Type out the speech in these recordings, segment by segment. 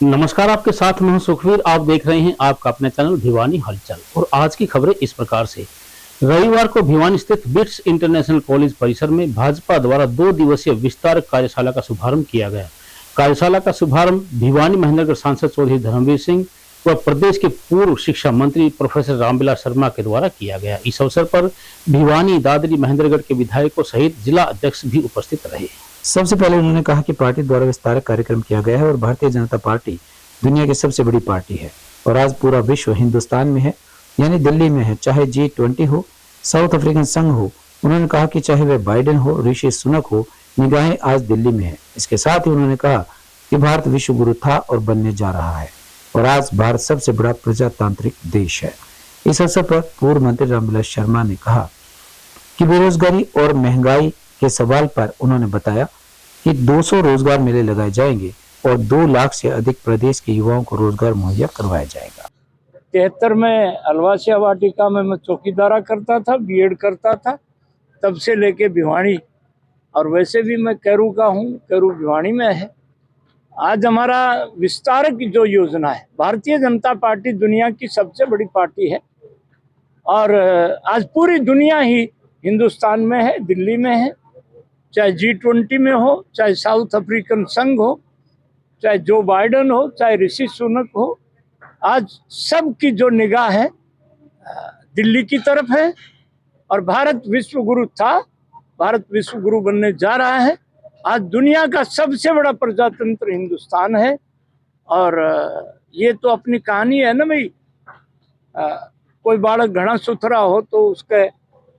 नमस्कार, आपके साथ मैं हूं सुखवीर। आप देख रहे हैं आपका अपने चैनल भिवानी हलचल। और आज की खबरें इस प्रकार से। रविवार को भिवानी स्थित बिट्स इंटरनेशनल कॉलेज परिसर में भाजपा द्वारा 2 दिवसीय विस्तारक कार्यशाला का शुभारंभ किया गया। कार्यशाला का शुभारंभ भिवानी महेंद्रगढ़ सांसद चौधरी धर्मवीर सिंह व प्रदेश के पूर्व शिक्षा मंत्री प्रोफेसर रामविलास शर्मा के द्वारा किया गया। इस अवसर पर भिवानी, दादरी, महेंद्रगढ़ के विधायकों सहित जिला अध्यक्ष भी उपस्थित रहे। सबसे पहले उन्होंने कहा कि पार्टी द्वारा विस्तारक कार्यक्रम किया गया है और भारतीय जनता पार्टी दुनिया की सबसे बड़ी पार्टी है और आज पूरा विश्व हिंदुस्तान में है, यानी दिल्ली में है। चाहे G20 हो, साउथ अफ्रीकन संघ हो, उन्होंने कहा कि चाहे वह बाइडेन हो, ऋषि सुनक हो, निगाहें आज दिल्ली में है। इसके साथ ही उन्होंने कहा कि भारत विश्व गुरु था और बनने जा रहा है और आज भारत सबसे बड़ा प्रजातांत्रिक देश है। इस अवसर पर पूर्व मंत्री रामविलास शर्मा ने कहा कि बेरोजगारी और महंगाई के सवाल पर उन्होंने बताया कि 200 रोजगार मेले लगाए जाएंगे और 2 लाख से अधिक प्रदेश के युवाओं को रोजगार मुहैया करवाया जाएगा। 73 में अलवासिया वाटिका में मैं चौकीदारा करता था, बीएड करता था, तब से लेके भिवानी, और वैसे भी मैं कैरू का हूँ, कैरू भिवानी में है। आज हमारा विस्तारक की जो योजना है, भारतीय जनता पार्टी दुनिया की सबसे बड़ी पार्टी है और आज पूरी दुनिया ही हिंदुस्तान में है, दिल्ली में है। चाहे G20 में हो, चाहे साउथ अफ्रीकन संघ हो, चाहे जो बाइडेन हो, चाहे ऋषि सुनक हो, आज सबकी जो निगाह है दिल्ली की तरफ है। और भारत विश्व गुरु था, भारत विश्व गुरु बनने जा रहा है। आज दुनिया का सबसे बड़ा प्रजातंत्र हिंदुस्तान है और ये तो अपनी कहानी है ना भाई। कोई बालक घना सुथरा हो तो उसके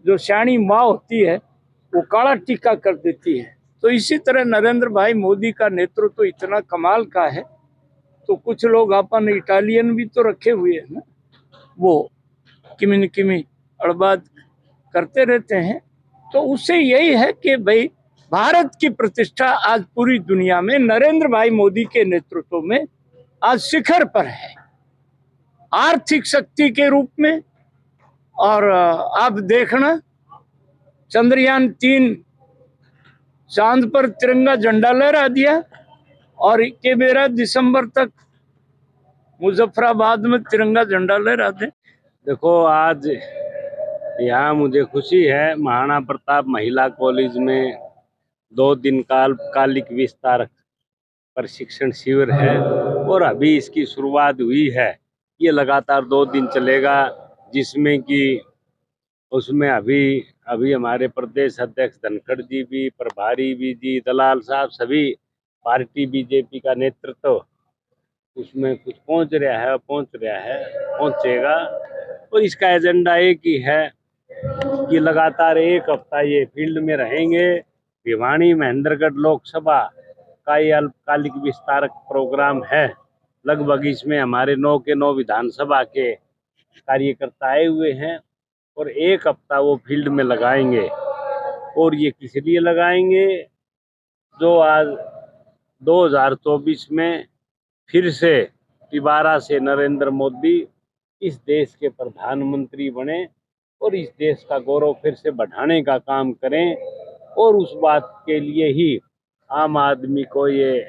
जो श्याणी माँ होती है वो काला टीका कर देती है। तो इसी तरह नरेंद्र भाई मोदी का नेतृत्व तो इतना कमाल का है, तो कुछ लोग अपन इटालियन भी तो रखे हुए हैं ना, वो किमी न किमी अड़बाद करते रहते हैं। तो उससे यही है कि भाई भारत की प्रतिष्ठा आज पूरी दुनिया में नरेंद्र भाई मोदी के नेतृत्व में आज शिखर पर है, आर्थिक शक्ति के रूप में। और आप देखना, चंद्रयान 3 चांद पर तिरंगा झंडा लहरा दिया और के बेरा दिसंबर तक मुजफ्फराबाद में तिरंगा झंडा लहरा दे। देखो, आज यहाँ मुझे खुशी है, महाराणा प्रताप महिला कॉलेज में 2 दिन कालिक विस्तारक प्रशिक्षण शिविर है और अभी इसकी शुरुआत हुई है। ये लगातार 2 दिन चलेगा, जिसमें कि उसमें अभी हमारे प्रदेश अध्यक्ष धनखड़ जी भी, प्रभारी भी जी, दलाल साहब, सभी पार्टी बीजेपी का नेतृत्व उसमें कुछ पहुंचेगा। और इसका एजेंडा एक ही है कि लगातार 1 हफ्ता ये फील्ड में रहेंगे। भिवानी महेंद्रगढ़ लोकसभा का ये अल्पकालिक विस्तारक प्रोग्राम है। लगभग इसमें हमारे 9 के 9 विधानसभा के कार्यकर्ता आए हुए हैं और 1 हफ्ता वो फील्ड में लगाएंगे। और ये किस लिए लगाएंगे? जो आज 2024 में फिर से दोबारा से नरेंद्र मोदी इस देश के प्रधानमंत्री बने और इस देश का गौरव फिर से बढ़ाने का काम करें। और उस बात के लिए ही आम आदमी को ये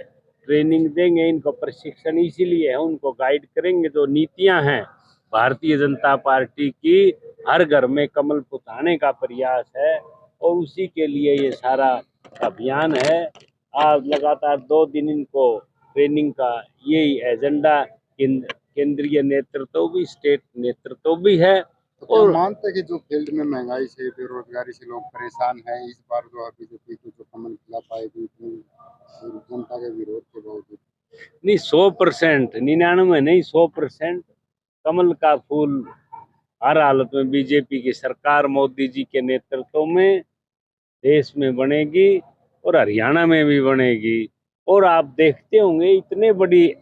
ट्रेनिंग देंगे, इनको प्रशिक्षण इसीलिए है, उनको गाइड करेंगे। जो नीतियां हैं भारतीय जनता पार्टी की, हर घर में कमल पुताने का प्रयास है और उसी के लिए ये सारा अभियान है। आज लगातार 2 दिन इनको ट्रेनिंग का यही एजेंडा, केंद्रीय नेतृत्व भी, स्टेट नेतृत्व भी है। तो और मानते हैं कि जो फील्ड में महंगाई से, बेरोजगारी से लोग परेशान हैं, इस बार जो बीजेपी को जो कमल खिला पाएगी जनता के विरोध के बावजूद? नहीं, 100%, 99 नहीं, 100% कमल का फूल हर हालत में बीजेपी की सरकार मोदी जी के नेतृत्व में देश में बनेगी और हरियाणा में भी बनेगी। और आप देखते होंगे इतने बड़ी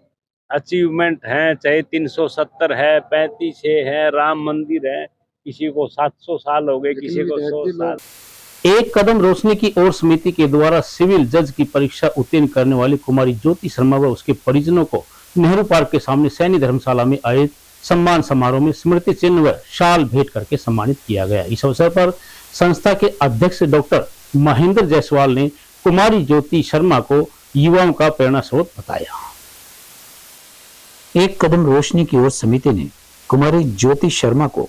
अचीवमेंट हैं, चाहे 370 है, 35 है, राम मंदिर है, किसी को 700 साल हो गए, किसी को 100 साल। एक कदम रोशनी की ओर समिति के द्वारा सिविल जज की परीक्षा उत्तीर्ण करने वाली कुमारी ज्योति शर्मा व उसके परिजनों को नेहरू पार्क के सामने सैन्य धर्मशाला में आयोजित सम्मान समारोह में स्मृति चिन्ह व शाल भेंट करके सम्मानित किया गया। इस अवसर पर संस्था के अध्यक्ष डॉक्टर महेंद्र जायसवाल ने कुमारी ज्योति शर्मा को युवाओं का प्रेरणा स्रोत बताया। एक कदम रोशनी की ओर समिति ने कुमारी ज्योति शर्मा को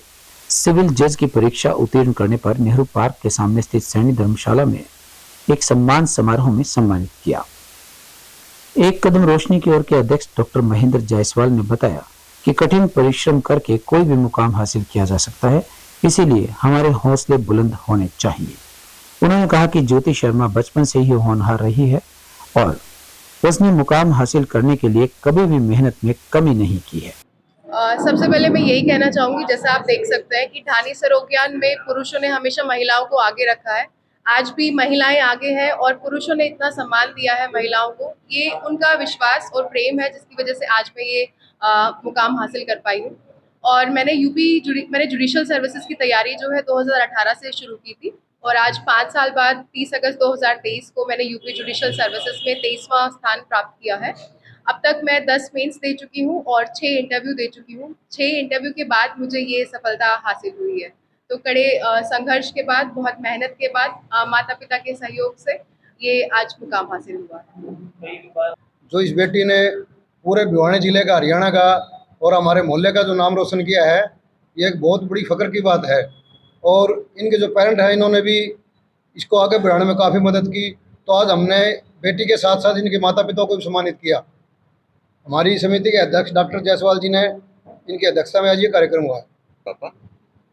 सिविल जज की परीक्षा उत्तीर्ण करने पर नेहरू पार्क के सामने स्थित सैनी धर्मशाला में एक सम्मान समारोह में सम्मानित किया। एक कदम रोशनी की ओर के अध्यक्ष डॉक्टर महेंद्र जायसवाल ने बताया कि कठिन परिश्रम करके कोई भी मुकाम हासिल किया जा सकता है, इसीलिए हमारे हौसले बुलंद होने चाहिए। उन्होंने कहा कि ज्योति शर्मा बचपन से ही होनहार रही है और उसने मुकाम हासिल करने के लिए कभी भी मेहनत में कमी नहीं की है। सबसे पहले मैं यही कहना चाहूंगी, जैसा आप देख सकते हैं कि ढानी सरोग्यान में पुरुषों ने हमेशा महिलाओं को आगे रखा है। आज भी महिलाएं आगे हैं और पुरुषों ने इतना सम्मान दिया है महिलाओं को। ये उनका विश्वास और प्रेम है जिसकी वजह से आज मैं ये मुकाम हासिल कर पाई हूँ। और मैंने मैंने जुडिशल सर्विसेज की तैयारी जो है 2018 से शुरू की थी और आज 5 साल बाद 30 अगस्त 2023 को मैंने यूपी जुडिशल सर्विसेज में 23वां स्थान प्राप्त किया है। अब तक मैं 10 मेंस दे चुकी हूँ और 6 इंटरव्यू दे चुकी हूँ। 6 इंटरव्यू के बाद मुझे ये सफलता हासिल हुई है। तो कड़े संघर्ष के बाद, बहुत मेहनत के बाद, माता पिता के सहयोग से ये आज मुकाम हासिल हुआ। जो इस बेटी ने पूरे भिवानी जिले का, हरियाणा का और हमारे मोहल्ले का जो नाम रोशन किया है, ये एक बहुत बड़ी फ़ख्र की बात है। और इनके जो पेरेंट हैं, इन्होंने भी इसको आगे बढ़ाने में काफ़ी मदद की। तो आज हमने बेटी के साथ साथ इनके माता पिता को भी सम्मानित किया। हमारी समिति के अध्यक्ष डॉक्टर जायसवाल जी ने, इनकी अध्यक्षता में आज ये कार्यक्रम हुआ। पापा,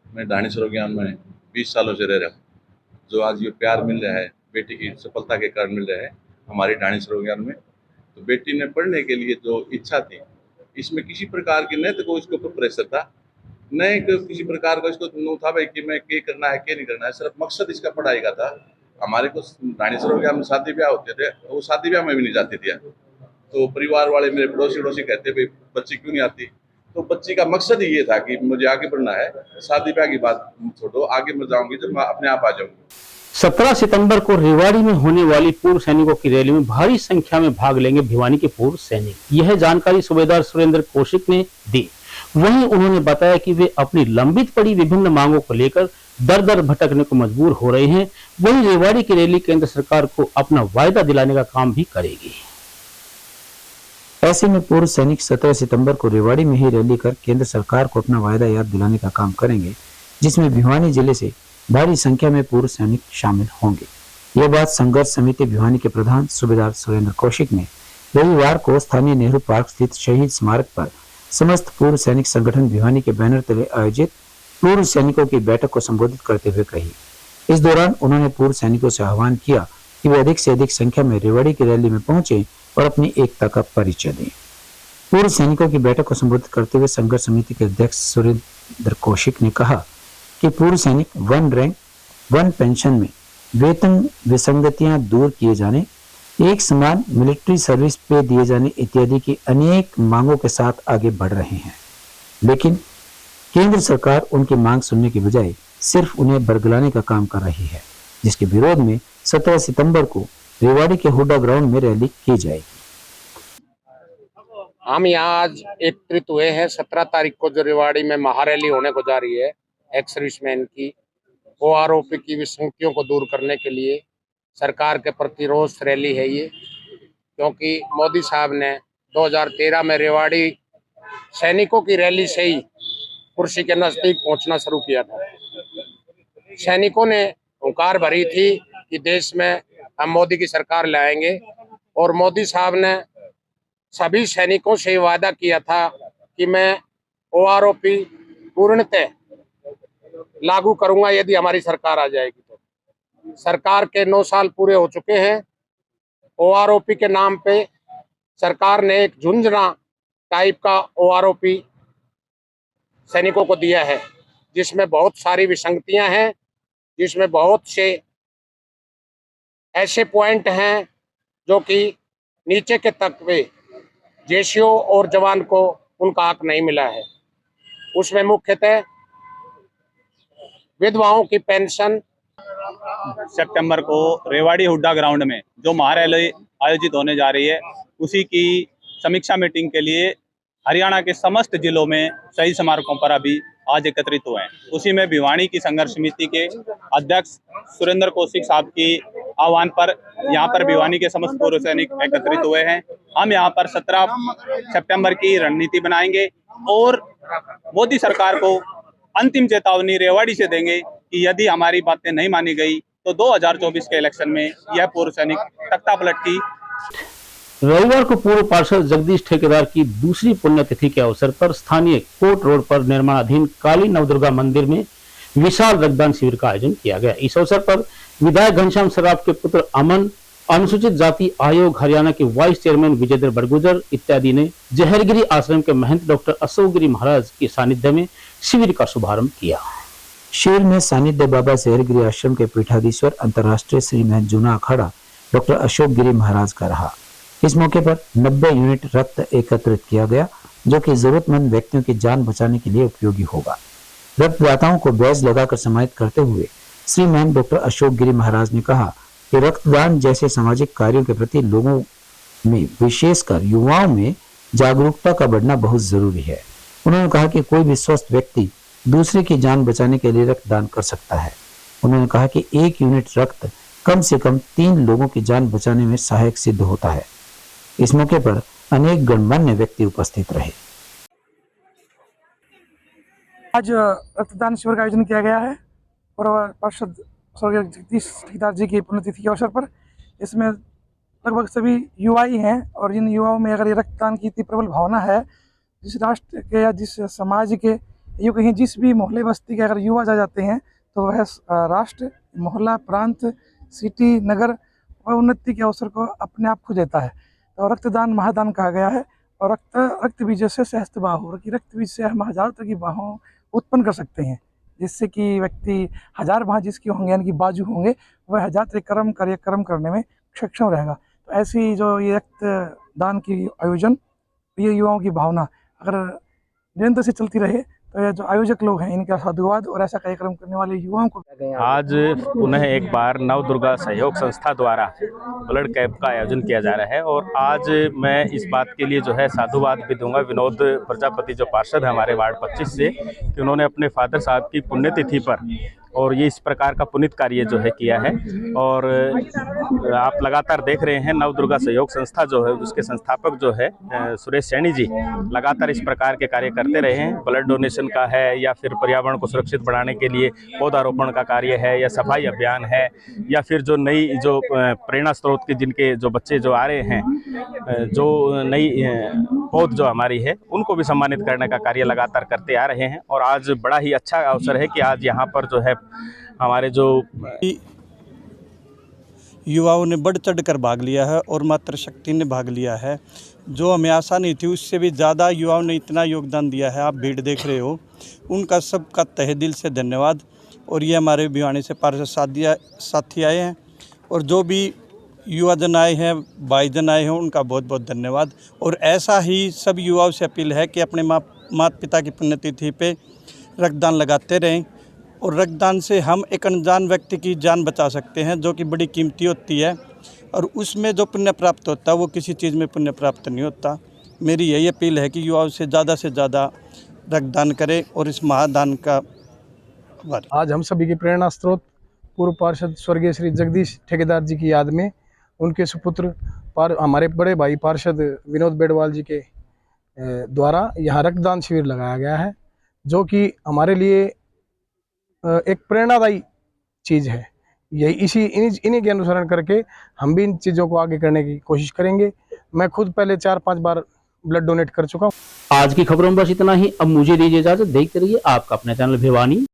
मैं ढानी सरोग्यान में 20 सालों से रह रहा हूँ। जो आज ये प्यार मिल रहा है बेटी की सफलता के कारण मिल रहा है हमारी ढानी सरोग्यान में, तो बेटी ने पढ़ने के लिए जो इच्छा थी, इसमें किसी प्रकार की न तो कोई इसके ऊपर प्रेशर था, न किसी प्रकार का इसको न था भाई कि मैं क्या करना है क्या नहीं करना है। सिर्फ मकसद इसका पढ़ाई का था। हमारे को ढानी सरोग्यान में शादी ब्याह होते थे, वो शादी ब्याह में भी नहीं जाती थी। तो परिवार वाले मेरे पड़ोसी कहते भाई बच्ची क्यों नहीं आती, तो बच्ची का मकसद ही ये था कि मुझे आगे बढ़ना है, शादी ब्याह की बात छोड़ो, आगे मैं जाऊंगी जब मैं अपने आप आ जाऊंगी। 17 सितंबर को रेवाड़ी में होने वाली पूर्व सैनिकों की रैली में भारी संख्या में भाग लेंगे भिवानी के पूर्व सैनिक। यह जानकारी सूबेदार सुरेंद्र कौशिक ने दी। वहीं उन्होंने बताया कि वे अपनी लंबित पड़ी विभिन्न मांगों को लेकर दर दर भटकने को मजबूर हो रहे हैं। वहीं रेवाड़ी की रैली केंद्र सरकार को अपना वायदा दिलाने का काम भी करेगी। ऐसे में पूर्व सैनिक 17 सितंबर को रेवाड़ी में ही रैली कर केंद्र सरकार को अपना वायदा याद दिलाने का काम करेंगे, जिसमें भिवानी जिले से भारी संख्या में पूर्व सैनिक शामिल होंगे। यह बात संघर्ष समिति भिवानी के प्रधान सूबेदार सुरेंद्र कौशिक ने रविवार को स्थानीय नेहरू पार्क स्थित शहीद स्मारक पर समस्त पूर्व सैनिक संगठन भिवानी के बैनर तले आयोजित पूर्व सैनिकों की बैठक को संबोधित करते हुए कही। इस दौरान उन्होंने पूर्व सैनिकों से आह्वान किया कि वे अधिक से अधिक संख्या में रेवाड़ी की रैली में पहुंचे और अपनी एकता का परिचय दें। पूर्व सैनिकों की बैठक को संबोधित करते हुए संघर्ष समिति के अध्यक्ष सुरेंद्र कौशिक ने कहा कि पूर्व सैनिक 1 रैंक 1 पेंशन में वेतन विसंगतियां दूर किए जाने, एक समान मिलिट्री सर्विस पे दिए जाने इत्यादि की अनेक मांगों के साथ आगे बढ़ रहे हैं, लेकिन केंद्र सरकार उनकी मांग सुनने के बजाय सिर्फ उन्हें बरगलाने का काम कर रही है, जिसके विरोध में 17 सितंबर को रेवाड़ी के हुड्डा ग्राउंड में रैली की जाएगी। हम यहाँ आज एकत्रित हुए हैं 17 तारीख को जो रेवाड़ी में महारैली होने को जा रही है एक्स सर्विसमैन की, OROP की विसंगतियों को दूर करने के लिए सरकार के प्रति रोष रैली है ये। क्योंकि मोदी साहब ने 2013 में रेवाड़ी सैनिकों की रैली से ही कुर्सी के नजदीक पहुंचना शुरू किया था। सैनिकों ने हुंकार भरी थी कि देश में हम मोदी की सरकार लाएंगे, और मोदी साहब ने सभी सैनिकों से वादा किया था कि मैं OROP पूर्णतः लागू करूंगा यदि हमारी सरकार आ जाएगी। तो सरकार के 9 साल पूरे हो चुके हैं। OROP के नाम पे सरकार ने एक झुंझुना टाइप का OROP सैनिकों को दिया है, जिसमें बहुत सारी विसंगतियां हैं, जिसमें बहुत से ऐसे पॉइंट हैं जो कि नीचे के तबके जेसीओ और जवान को उनका हक नहीं मिला है। उसमें मुख्यतः विधवाओं की पेंशन। सितंबर को रेवाड़ी हुड्डा ग्राउंड में जो महारैली आयोजित होने जा रही है, उसी की समीक्षा मीटिंग के लिए हरियाणा के समस्त जिलों में शहीद स्मारकों पर अभी आज एकत्रित हुए हैं। उसी में भिवानी की संघर्ष समिति के अध्यक्ष सुरेंद्र कौशिक साहब की आह्वान पर यहाँ पर भिवानी के समस्त पूर्व सैनिक एकत्रित हुए हैं। हम यहाँ पर 17 सितंबर की रणनीति बनाएंगे और मोदी सरकार को अंतिम चेतावनी रेवाड़ी से देंगे कि यदि हमारी बातें नहीं मानी गई तो 2024 के इलेक्शन में यह पूर्व सैनिक तख्ता पलट की। रविवार को पूर्व पार्षद जगदीश ठेकेदार की दूसरी पुण्यतिथि के अवसर पर स्थानीय कोट रोड पर निर्माणाधीन काली नवदुर्गा मंदिर में विशाल रक्तदान शिविर का आयोजन किया गया। इस अवसर पर विधायक घनश्याम सराफ के पुत्र अमन, अनुसूचित जाति आयोग हरियाणा के वाइस चेयरमैन विजयदर बड़गुजर इत्यादि ने जहरगिरी आश्रम के महंत डॉक्टर अशोक गिरी महाराज के सानिध्य में शिविर का शुभारंभ किया। शिविर में सानिध्य बाबा जहरगिरी आश्रम के पीठाधीश्वर अंतर्राष्ट्रीय श्री महंत जूना अखाड़ा डॉक्टर अशोक गिरी महाराज का रहा। इस मौके पर 90 यूनिट रक्त एकत्रित किया गया, जो कि जरूरतमंद व्यक्तियों की जान बचाने के लिए उपयोगी होगा। रक्तदाताओं को बैज लगाकर सम्मानित करते हुए श्री महंत डॉक्टर अशोक गिरी महाराज ने कहा कि रक्तदान जैसे सामाजिक कार्यों के प्रति लोगों में, विशेषकर युवाओं में जागरूकता का बढ़ना बहुत जरूरी है। उन्होंने कहा कि कोई भी स्वस्थ व्यक्ति दूसरे की जान बचाने के लिए रक्तदान कर सकता है। उन्होंने कहा कि 1 यूनिट रक्त कम से कम 3 लोगों की जान बचाने में सहायक सिद्ध होता है। इस मौके पर अनेक गणमान्य व्यक्ति उपस्थित रहे। आज रक्तदान शिविर का आयोजन किया गया है और पार्षद स्वर्गीय जगदीश ठेकेदार जी की पुण्यतिथि के अवसर पर। इसमें लगभग सभी युवा ही हैं और इन युवाओं में अगर ये रक्तदान की इतनी प्रबल भावना है, जिस राष्ट्र के या जिस समाज के, यूँ कहीं जिस भी मोहल्ले बस्ती के अगर युवा जा जाते हैं तो वह राष्ट्र, मोहल्ला, प्रांत, सिटी, नगर व उन्नति के अवसर को अपने आप खो देता है। तो रक्तदान महादान कहा गया है और रक्त बीज से सहस्त्र बाहु, रक्त बीज से हम हजारों तरह की बाहों उत्पन्न कर सकते हैं, जिससे कि व्यक्ति 1000 बाह जिसकी होंगे यानी कि बाजू होंगे, वह 1000 तरह कार्यक्रम करने में सक्षम रहेगा। तो ऐसी जो ये रक्तदान की आयोजन, ये युवाओं की भावना अगर निरंतर से चलती रहे तो ये जो आयोजक लोग हैं इनका साधुवाद और ऐसा कार्यक्रम करने वाले युवाओं को। आज पुनः एक बार नवदुर्गा सहयोग संस्था द्वारा ब्लड कैंप का आयोजन किया जा रहा है और आज मैं इस बात के लिए जो है साधुवाद भी दूंगा विनोद प्रजापति जो पार्षद है हमारे वार्ड 25 से, कि उन्होंने अपने फादर साहब की पुण्यतिथि पर और ये इस प्रकार का पुनीत कार्य जो है किया है। और आप लगातार देख रहे हैं नवदुर्गा सहयोग संस्था जो है उसके संस्थापक जो है सुरेश सैनी जी लगातार इस प्रकार के कार्य करते रहे हैं। ब्लड डोनेशन का है या फिर पर्यावरण को सुरक्षित बनाने के लिए पौधारोपण का कार्य है या सफाई अभियान है या फिर जो नई जो प्रेरणा स्रोत के जिनके जो बच्चे जो आ रहे हैं, जो नई पौध जो हमारी है उनको भी सम्मानित करने का कार्य लगातार करते आ रहे हैं। और आज बड़ा ही अच्छा अवसर है कि आज यहाँ पर जो है हमारे जो युवाओं ने बढ़ चढ़ कर भाग लिया है और मातृशक्ति ने भाग लिया है, जो हमें आशा नहीं थी उससे भी ज़्यादा युवाओं ने इतना योगदान दिया है। आप भीड़ देख रहे हो, उनका सबका तहे दिल से धन्यवाद। और ये हमारे भिवानी से पार्षद साथी आए हैं और जो भी युवा जन आए हैं, भाईजन आए हैं, उनका बहुत बहुत धन्यवाद। और ऐसा ही सब युवाओं से अपील है कि अपने माता पिता की पुण्यतिथि पे रक्तदान लगाते रहें और रक्तदान से हम एक अनजान व्यक्ति की जान बचा सकते हैं, जो कि बड़ी कीमती होती है और उसमें जो पुण्य प्राप्त होता है वो किसी चीज़ में पुण्य प्राप्त नहीं होता। मेरी यही अपील है कि युवाओं से ज़्यादा रक्तदान करें और इस महादान का आज हम सभी की प्रेरणा स्रोत पूर्व पार्षद स्वर्गीय श्री जगदीश ठेकेदार जी की याद में उनके सुपुत्र हमारे बड़े भाई पार्षद विनोद बेडवाल जी के द्वारा यहाँ रक्तदान शिविर लगाया गया है, जो कि हमारे लिए एक प्रेरणादायी चीज़ है। यही इन्हीं के अनुसरण करके हम भी इन चीज़ों को आगे करने की कोशिश करेंगे। मैं खुद पहले 4-5 बार ब्लड डोनेट कर चुका हूँ। आज की खबरों में बस इतना ही। अब मुझे दीजिए इजाजत। देखते रहिए आपका अपना चैनल भिवानी।